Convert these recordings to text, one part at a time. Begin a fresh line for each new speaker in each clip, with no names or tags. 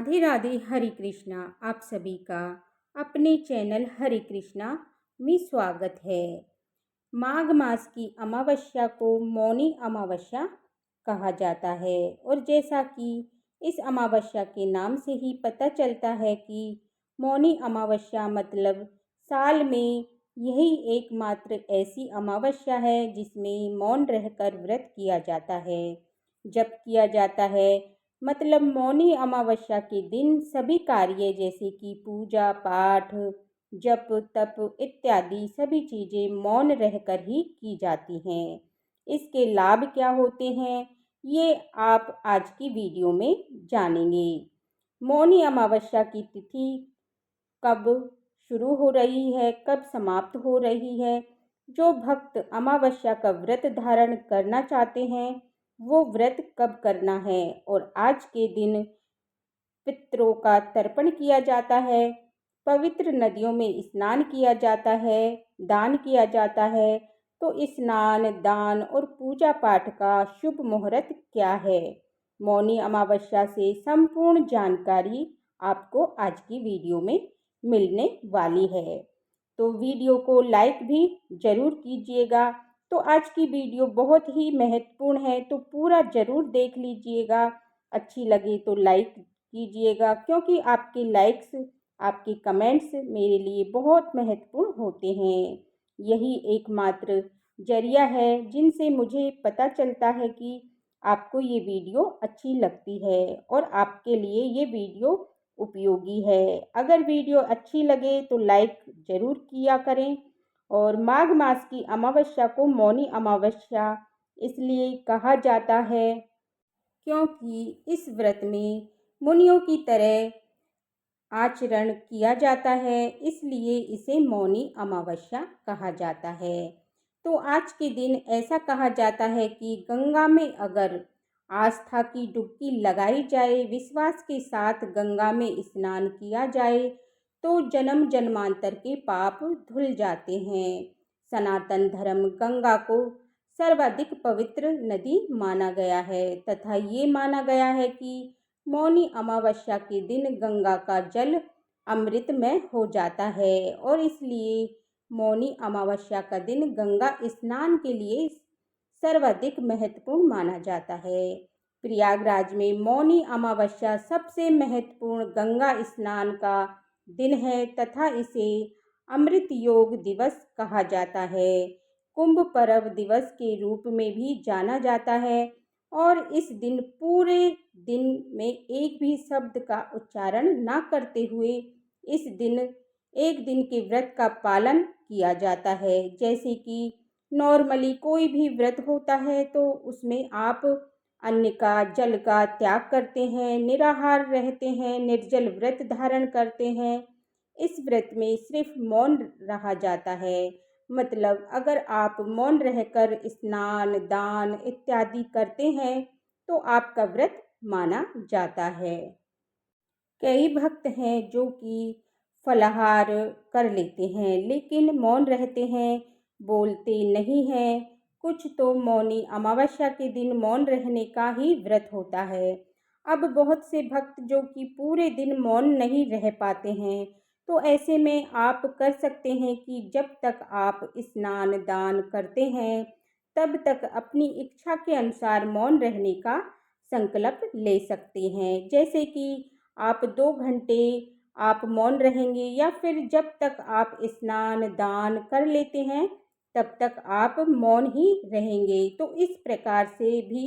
राधे राधे। हरे कृष्णा। आप सभी का अपने चैनल हरे कृष्णा में स्वागत है। माघ मास की अमावस्या को मौनी अमावस्या कहा जाता है और जैसा कि इस अमावस्या के नाम से ही पता चलता है कि मौनी अमावस्या मतलब साल में यही एकमात्र ऐसी अमावस्या है जिसमें मौन रहकर व्रत किया जाता है। जब किया जाता है मतलब मौनी अमावस्या के दिन सभी कार्य जैसे कि पूजा पाठ, जप तप इत्यादि सभी चीज़ें मौन रहकर ही की जाती हैं। इसके लाभ क्या होते हैं ये आप आज की वीडियो में जानेंगे। मौनी अमावस्या की तिथि कब शुरू हो रही है, कब समाप्त हो रही है। जो भक्त अमावस्या का व्रत धारण करना चाहते हैं वो व्रत कब करना है और आज के दिन पितरों का तर्पण किया जाता है, पवित्र नदियों में स्नान किया जाता है, दान किया जाता है। तो स्नान, दान और पूजा पाठ का शुभ मुहूर्त क्या है, मौनी अमावस्या से संपूर्ण जानकारी आपको आज की वीडियो में मिलने वाली है। तो वीडियो को लाइक भी ज़रूर कीजिएगा। तो आज की वीडियो बहुत ही महत्वपूर्ण है तो पूरा ज़रूर देख लीजिएगा। अच्छी लगे तो लाइक कीजिएगा क्योंकि आपके लाइक्स, आपके कमेंट्स मेरे लिए बहुत महत्वपूर्ण होते हैं। यही एकमात्र जरिया है जिनसे मुझे पता चलता है कि आपको ये वीडियो अच्छी लगती है और आपके लिए ये वीडियो उपयोगी है। अगर वीडियो अच्छी लगे तो लाइक ज़रूर किया करें। और माघ मास की अमावस्या को मौनी अमावस्या इसलिए कहा जाता है क्योंकि इस व्रत में मुनियों की तरह आचरण किया जाता है, इसलिए इसे मौनी अमावस्या कहा जाता है। तो आज के दिन ऐसा कहा जाता है कि गंगा में अगर आस्था की डुबकी लगाई जाए, विश्वास के साथ गंगा में स्नान किया जाए तो जन्म जन्मांतर के पाप धुल जाते हैं। सनातन धर्म गंगा को सर्वाधिक पवित्र नदी माना गया है तथा ये माना गया है कि मौनी अमावस्या के दिन गंगा का जल अमृतमय हो जाता है और इसलिए मौनी अमावस्या का दिन गंगा स्नान के लिए सर्वाधिक महत्वपूर्ण माना जाता है। प्रयागराज में मौनी अमावस्या सबसे महत्वपूर्ण गंगा स्नान का दिन है तथा इसे अमृत योग दिवस कहा जाता है। कुंभ पर्व दिवस के रूप में भी जाना जाता है और इस दिन पूरे दिन में एक भी शब्द का उच्चारण ना करते हुए इस दिन एक दिन के व्रत का पालन किया जाता है। जैसे कि नॉर्मली कोई भी व्रत होता है तो उसमें आप अन्न का, जल का त्याग करते हैं, निराहार रहते हैं, निर्जल व्रत धारण करते हैं। इस व्रत में सिर्फ मौन रहा जाता है। मतलब अगर आप मौन रहकर स्नान, दान इत्यादि करते हैं तो आपका व्रत माना जाता है। कई भक्त हैं जो कि फलाहार कर लेते हैं लेकिन मौन रहते हैं, बोलते नहीं हैं। कुछ तो मौनी अमावस्या के दिन मौन रहने का ही व्रत होता है। अब बहुत से भक्त जो कि पूरे दिन मौन नहीं रह पाते हैं तो ऐसे में आप कर सकते हैं कि जब तक आप स्नान दान करते हैं तब तक अपनी इच्छा के अनुसार मौन रहने का संकल्प ले सकते हैं। जैसे कि आप 2 घंटे आप मौन रहेंगे या फिर जब तक आप स्नान दान कर लेते हैं तब तक आप मौन ही रहेंगे। तो इस प्रकार से भी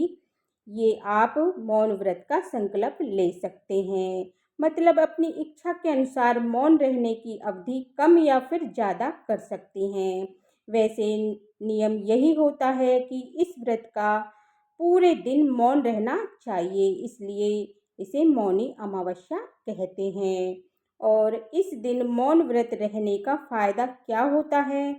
ये आप मौन व्रत का संकल्प ले सकते हैं। मतलब अपनी इच्छा के अनुसार मौन रहने की अवधि कम या फिर ज़्यादा कर सकते हैं। वैसे नियम यही होता है कि इस व्रत का पूरे दिन मौन रहना चाहिए, इसलिए इसे मौनी अमावस्या कहते हैं। और इस दिन मौन व्रत रहने का फायदा क्या होता है?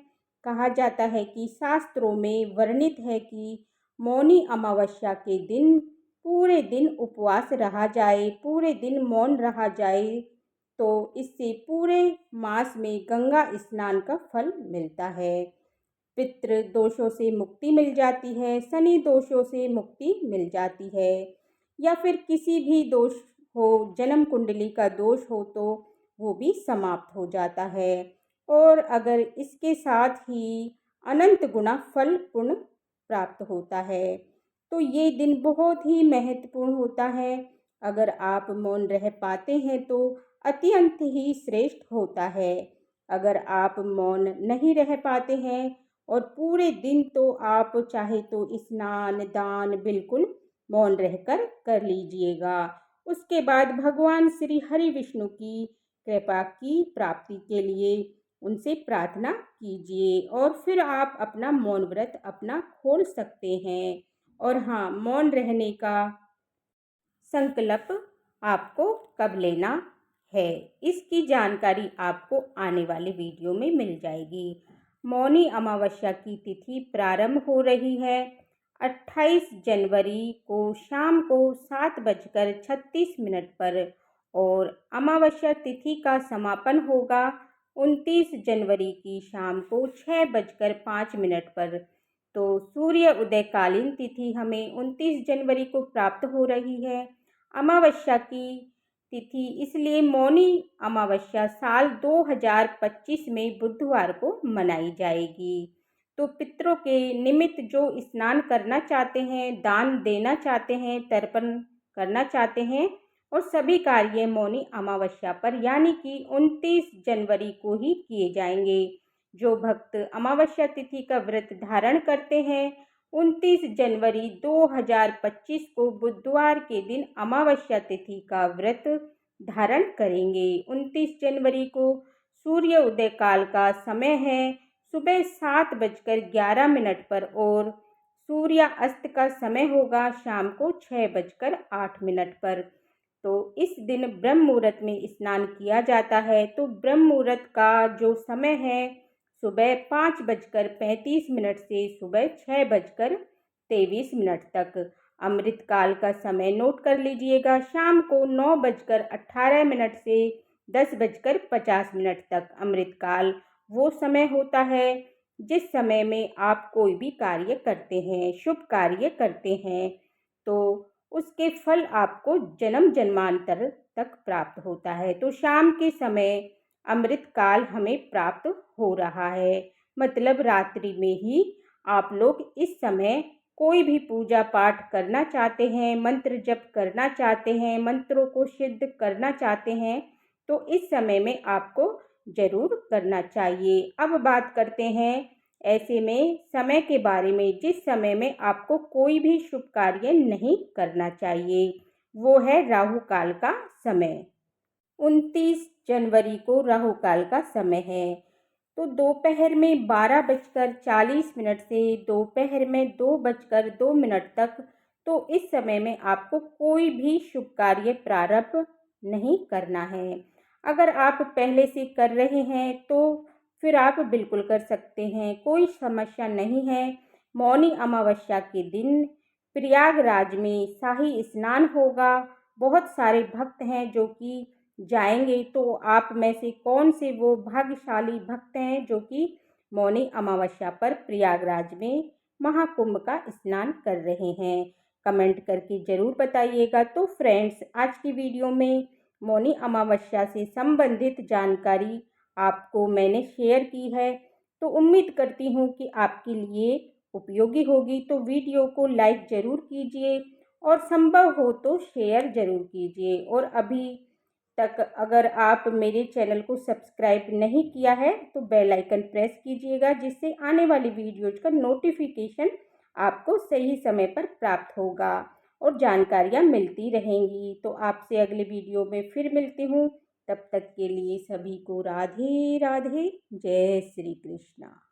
कहा जाता है कि शास्त्रों में वर्णित है कि मौनी अमावस्या के दिन पूरे दिन उपवास रहा जाए, पूरे दिन मौन रहा जाए तो इससे पूरे मास में गंगा स्नान का फल मिलता है। पितृ दोषों से मुक्ति मिल जाती है, शनि दोषों से मुक्ति मिल जाती है या फिर किसी भी दोष हो, जन्म कुंडली का दोष हो तो वो भी समाप्त हो जाता है। और अगर इसके साथ ही अनंत गुना फल पुण्य प्राप्त होता है। तो ये दिन बहुत ही महत्वपूर्ण होता है। अगर आप मौन रह पाते हैं तो अत्यंत ही श्रेष्ठ होता है। अगर आप मौन नहीं रह पाते हैं और पूरे दिन तो आप चाहे तो स्नान दान बिल्कुल मौन रहकर कर लीजिएगा। उसके बाद भगवान श्री हरि विष्णु की कृपा की प्राप्ति के लिए उनसे प्रार्थना कीजिए और फिर आप अपना मौन व्रत अपना खोल सकते हैं। और हाँ, मौन रहने का संकल्प आपको कब लेना है, इसकी जानकारी आपको आने वाले वीडियो में मिल जाएगी। मौनी अमावस्या की तिथि प्रारंभ हो रही है 28 जनवरी को शाम को 7:36 पर और अमावस्या तिथि का समापन होगा 29 जनवरी की शाम को 6:05 पर। तो सूर्य उदयकालीन तिथि हमें 29 जनवरी को प्राप्त हो रही है। अमावस्या की तिथि इसलिए मौनी अमावस्या साल 2025 में बुधवार को मनाई जाएगी। तो पितरों के निमित्त जो स्नान करना चाहते हैं, दान देना चाहते हैं, तर्पण करना चाहते हैं और सभी कार्य मौनी अमावस्या पर यानी कि 29 जनवरी को ही किए जाएंगे। जो भक्त अमावस्या तिथि का व्रत धारण करते हैं 29 जनवरी 2025 को बुधवार के दिन अमावस्या तिथि का व्रत धारण करेंगे। 29 जनवरी को सूर्य उदय काल का समय है सुबह 7:11 पर और सूर्यास्त का समय होगा शाम को 6:08 पर। तो इस दिन ब्रह्म मुहूर्त में स्नान किया जाता है। तो ब्रह्म मुहूर्त का जो समय है सुबह 5:35 से सुबह 6:23 तक। अमृत काल का समय नोट कर लीजिएगा, शाम को 9:18 से 10:50 तक। अमृत काल वो समय होता है जिस समय में आप कोई भी कार्य करते हैं, शुभ कार्य करते हैं, तो उसके फल आपको जन्म जन्मांतर तक प्राप्त होता है। तो शाम के समय अमृत काल हमें प्राप्त हो रहा है, मतलब रात्रि में ही आप लोग इस समय कोई भी पूजा पाठ करना चाहते हैं, मंत्र जप करना चाहते हैं, मंत्रों को सिद्ध करना चाहते हैं, तो इस समय में आपको जरूर करना चाहिए। अब बात करते हैं ऐसे में समय के बारे में जिस समय में आपको कोई भी शुभ कार्य नहीं करना चाहिए, वो है राहु काल का समय। 29 जनवरी को राहु काल का समय है। तो दोपहर में 12:40 से दोपहर में 2:02 तक। तो इस समय में आपको कोई भी शुभ कार्य प्रारंभ नहीं करना है। अगर आप पहले से कर रहे हैं तो फिर आप बिल्कुल कर सकते हैं, कोई समस्या नहीं है। मौनी अमावस्या के दिन प्रयागराज में शाही स्नान होगा। बहुत सारे भक्त हैं जो कि जाएंगे, तो आप में से कौन से वो भाग्यशाली भक्त हैं जो कि मौनी अमावस्या पर प्रयागराज में महाकुंभ का स्नान कर रहे हैं? कमेंट करके ज़रूर बताइएगा। तो फ्रेंड्स, आज की वीडियो में मौनी अमावस्या से संबंधित जानकारी आपको मैंने शेयर की है। तो उम्मीद करती हूँ कि आपके लिए उपयोगी होगी। तो वीडियो को लाइक ज़रूर कीजिए और संभव हो तो शेयर ज़रूर कीजिए। और अभी तक अगर आप मेरे चैनल को सब्सक्राइब नहीं किया है तो बेल आइकन प्रेस कीजिएगा, जिससे आने वाली वीडियोज़ का नोटिफिकेशन आपको सही समय पर प्राप्त होगा और जानकारियाँ मिलती रहेंगी। तो आपसे अगले वीडियो में फिर मिलती हूँ। तब तक के लिए सभी को राधे राधे, जय श्री कृष्णा।